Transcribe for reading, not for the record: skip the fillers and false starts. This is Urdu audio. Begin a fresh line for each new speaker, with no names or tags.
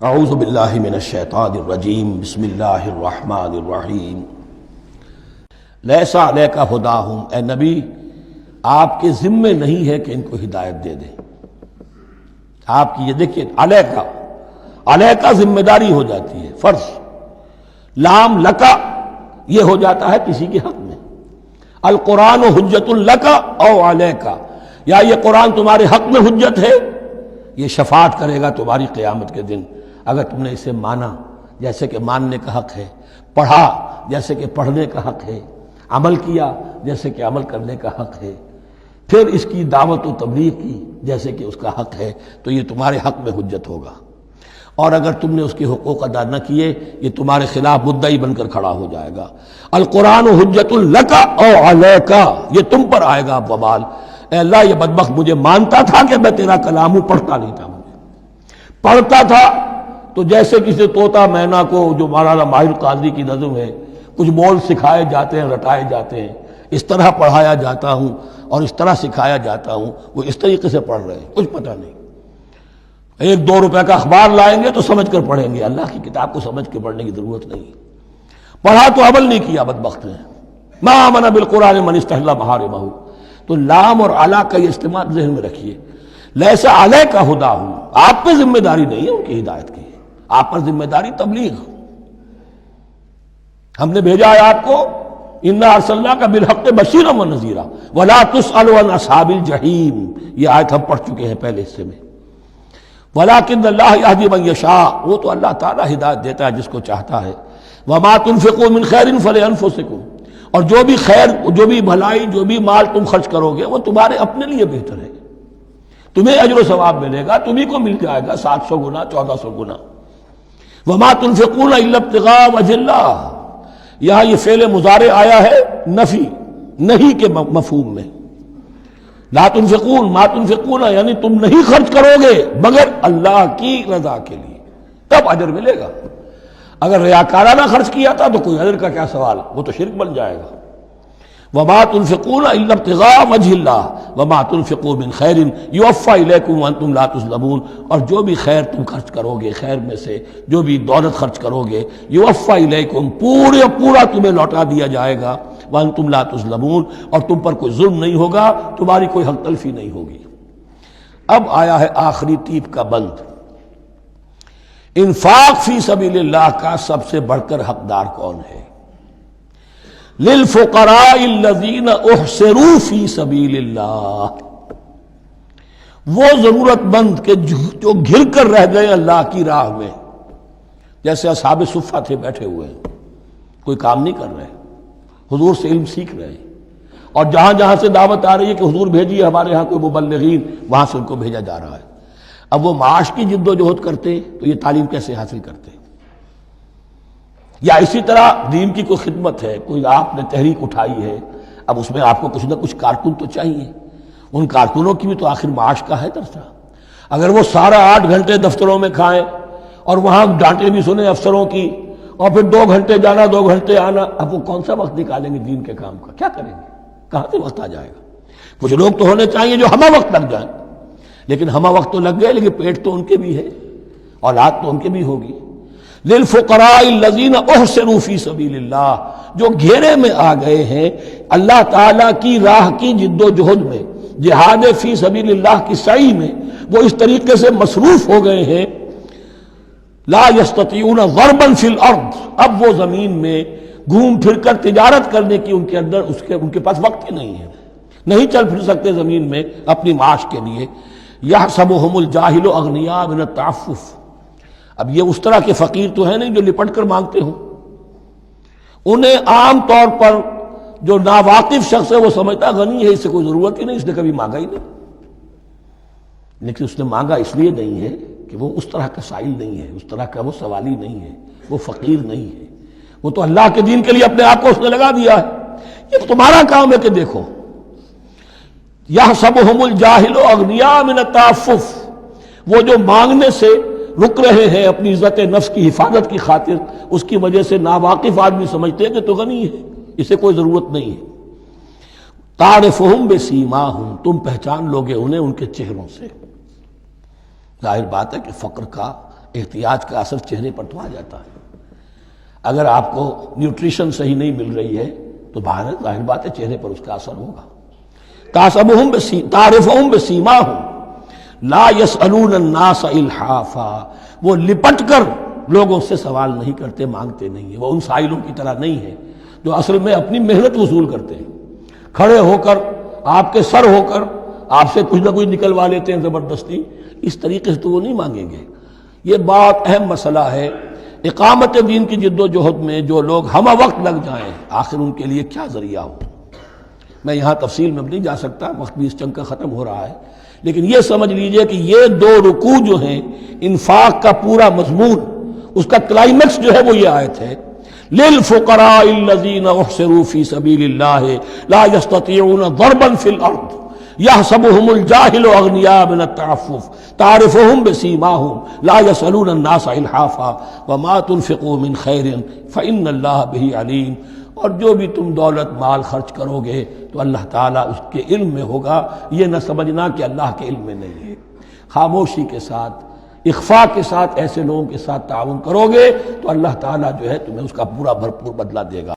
اعوذ باللہ من الشیطان الرجیم بسم اللہ الرحمن الرحیم لیس علیک ہداہم، اے نبی آپ کے ذمے نہیں ہے کہ ان کو ہدایت دے دیں۔ آپ کی یہ دیکھیے علیکا ذمہ داری ہو جاتی ہے، فرض۔ لام لکا یہ ہو جاتا ہے کسی کے حق میں۔ القرآن حجت لکا او علیکا، یا یہ قرآن تمہارے حق میں حجت ہے، یہ شفاعت کرے گا تمہاری قیامت کے دن اگر تم نے اسے مانا جیسے کہ ماننے کا حق ہے، پڑھا جیسے کہ پڑھنے کا حق ہے، عمل کیا جیسے کہ عمل کرنے کا حق ہے، پھر اس کی دعوت و تبلیغ کی جیسے کہ اس کا حق ہے، تو یہ تمہارے حق میں حجت ہوگا۔ اور اگر تم نے اس کے حقوق ادا نہ کیے، یہ تمہارے خلاف مدعی بن کر کھڑا ہو جائے گا۔ القرآن حجت لک او علیک، یہ تم پر آئے گا وبال۔ اے اللہ یہ بدبخت مجھے مانتا تھا کہ میں تیرا کلام ہوں، پڑھتا نہیں تھا، مجھے پڑھتا تھا تو جیسے کسی طوطا مینا کو، جو مولانا ماہر قاضی کی نظم ہے، کچھ بول سکھائے جاتے ہیں، رٹائے جاتے ہیں، اس طرح پڑھایا جاتا ہوں اور اس طرح سکھایا جاتا ہوں، وہ اس طریقے سے پڑھ رہے ہیں، کچھ پتہ نہیں۔ 1-2 روپے کا اخبار لائیں گے تو سمجھ کر پڑھیں گے، اللہ کی کتاب کو سمجھ کے پڑھنے کی ضرورت نہیں۔ پڑھا تو عمل نہیں کیا بدبخت نے۔ ما آمن بالقرآن من استحل محارمہ، تو لام اور علی کا یہ استعمال ذہن میں رکھیے۔ لیس علیک ہداہم، آپ پہ ذمہ داری نہیں ہے ان کی ہدایت کی، آپ پر ذمہ داری تبلیغ۔ ہم نے بھیجا ہے آپ کو، انا ارسلناک بالحق بشیرا ونذیرا ولا تسأل عن اصحاب الجحیم، یہ آیت ہم پڑھ چکے ہیں پہلے حصے میں۔ ولکن اللہ یہدی من یشاء، وہ تو اللہ تعالیٰ ہدایت دیتا ہے جس کو چاہتا ہے۔ وما تنفقوا من خیر فلانفسکم، اور جو بھی خیر، جو بھی بھلائی، جو بھی مال تم خرچ کرو گے وہ تمہارے اپنے لیے بہتر ہے، تمہیں اجر و ثواب ملے گا، تمہیں کو مل جائے گا 700 گنا 1400 گنا۔ وما تنفقون الا ابتغاء وجه اللہ، یہاں یہ فعل مضارع آیا ہے نفی نہیں کے مفہوم میں۔ لا تنفقون، ما تنفقون یعنی تم نہیں خرچ کرو گے مگر اللہ کی رضا کے لیے، تب اجر ملے گا۔ اگر ریاکارانہ خرچ کیا تھا تو کوئی اجر کا کیا سوال، وہ تو شرک بن جائے گا۔ وما تنفقون الا ابتغاء وجه اللہ وما تنفقوا من خیر یوفى الیکم وانتم لا تظلمون، اور جو بھی خیر تم خرچ کرو گے، خیر میں سے جو بھی دولت خرچ کرو گے، یوفى الیکم، پورا تمہیں لوٹا دیا جائے گا، وانتم لا تظلمون، اور تم پر کوئی ظلم نہیں ہوگا، تمہاری کوئی حق تلفی نہیں ہوگی۔ اب آیا ہے آخری ٹیپ کا بند۔ انفاق فی سبیل اللہ کا سب سے بڑھ کر حقدار کون ہے؟ للفقراء الذین احصروا فی سبیل اللہ، وہ ضرورت مند کہ جو گھر کر رہ گئے اللہ کی راہ میں، جیسے اصحاب صفہ تھے، بیٹھے ہوئے ہیں، کوئی کام نہیں کر رہے، حضور سے علم سیکھ رہے ہیں، اور جہاں جہاں سے دعوت آ رہی ہے کہ حضور بھیجیے ہمارے ہاں کوئی مبلغین، وہاں سے ان کو بھیجا جا رہا ہے۔ اب وہ معاش کی جد و جہد کرتے تو یہ تعلیم کیسے حاصل کرتے؟ یا اسی طرح دین کی کوئی خدمت ہے، کوئی آپ نے تحریک اٹھائی ہے، اب اس میں آپ کو کچھ نہ کچھ کارکن تو چاہیے، ان کارکنوں کی بھی تو آخر معاش کا ہے درسا۔ اگر وہ سارا 8 گھنٹے دفتروں میں کھائیں اور وہاں ڈانٹے بھی سنیں افسروں کی، اور پھر 2 گھنٹے جانا 2 گھنٹے آنا، اب وہ کون سا وقت نکالیں گے دین کے کام کا؟ کیا کریں گے؟ کہاں سے وقت آ جائے گا؟ کچھ لوگ تو ہونے چاہیے جو ہمہ وقت لگ جائیں، لیکن ہمہ وقت تو لگ گئے، لیکن پیٹ تو ان کے بھی ہے، اولاد تو ان کے بھی ہوگی۔ للفقراء الذین احصروا فی سبیل اللہ، جو گھیرے میں آ گئے ہیں اللہ تعالیٰ کی راہ کی جد و جہد میں، جہاد فی سبیل اللہ کی سعی میں، وہ اس طریقے سے مصروف ہو گئے ہیں، لا یستطیعون ضربا فی الارض، اب وہ زمین میں گھوم پھر کر تجارت کرنے کی ان کے اندر ان کے پاس وقت ہی نہیں ہے، نہیں چل پھر سکتے زمین میں اپنی معاش کے لیے۔ یحسبهم الجاہل اغنیاء من التعفف، اب یہ اس طرح کے فقیر تو ہیں نہیں جو لپٹ کر مانگتے ہوں، انہیں عام طور پر جو ناواقف شخص ہے وہ سمجھتا غنی ہے، اس سے کوئی ضرورت ہی نہیں، اس نے کبھی مانگا ہی نہیں۔ لیکن اس نے مانگا اس لیے نہیں ہے کہ وہ اس طرح کا سائل نہیں ہے، اس طرح کا وہ سوالی نہیں ہے، وہ فقیر نہیں ہے، وہ تو اللہ کے دین کے لیے اپنے آپ کو اس نے لگا دیا ہے۔ یہ تمہارا کام ہے کہ دیکھو، یحسبهم الجاہل اغنیاء من التعفف، وہ جو مانگنے سے رک رہے ہیں اپنی عزت نفس کی حفاظت کی خاطر، اس کی وجہ سے ناواقف آدمی سمجھتے ہیں کہ تو غنی ہے، اسے کوئی ضرورت نہیں ہے۔ تعرفهم بسیماہم، تم پہچان لوگے انہیں ان کے چہروں سے۔ ظاہر بات ہے کہ فقر کا احتیاط کا اثر چہرے پر تو آ جاتا ہے۔ اگر آپ کو نیوٹریشن صحیح نہیں مل رہی ہے تو ظاہر بات ہے چہرے پر اس کا اثر ہوگا۔ تعرفہم بسیماہم لا یسألون الناس الحافا، وہ لپٹ کر لوگوں سے سوال نہیں کرتے، مانگتے نہیں ہیں، وہ ان سائلوں کی طرح نہیں ہے جو اصل میں اپنی محنت وصول کرتے ہیں، کھڑے ہو کر آپ کے سر ہو کر آپ سے کچھ نہ کچھ نکلوا لیتے ہیں زبردستی، اس طریقے سے تو وہ نہیں مانگیں گے۔ یہ بات اہم مسئلہ ہے۔ اقامت دین کی جد و جہد میں جو لوگ ہمہ وقت لگ جائیں، آخر ان کے لیے کیا ذریعہ ہو۔ میں یہاں تفصیل میں نہیں جا سکتا، وقت بھی اس چنگ کا ختم ہو رہا ہے، لیکن یہ سمجھ لیجئے کہ یہ دو رکوع جو ہیں، انفاق کا پورا مضمون، اس کا کلائمیکس جو ہے وہ یہ آیت ہے، للفقراء الذین احصروا فی سبیل اللہ لا یستطیعون ضربا فی الارض یحسبهم الجاہل اغنیاء من التعفف تعرفهم بسیماہم لا یسألون الناس الحافا وما تنفقوا من خیر فإن اللہ بہ علیم۔ اور جو بھی تم دولت مال خرچ کرو گے تو اللہ تعالیٰ اس کے علم میں ہوگا، یہ نہ سمجھنا کہ اللہ کے علم میں نہیں ہے۔ خاموشی کے ساتھ، اخفاء کے ساتھ ایسے لوگوں کے ساتھ تعاون کرو گے تو اللہ تعالیٰ جو ہے تمہیں اس کا پورا بھرپور بدلہ دے گا۔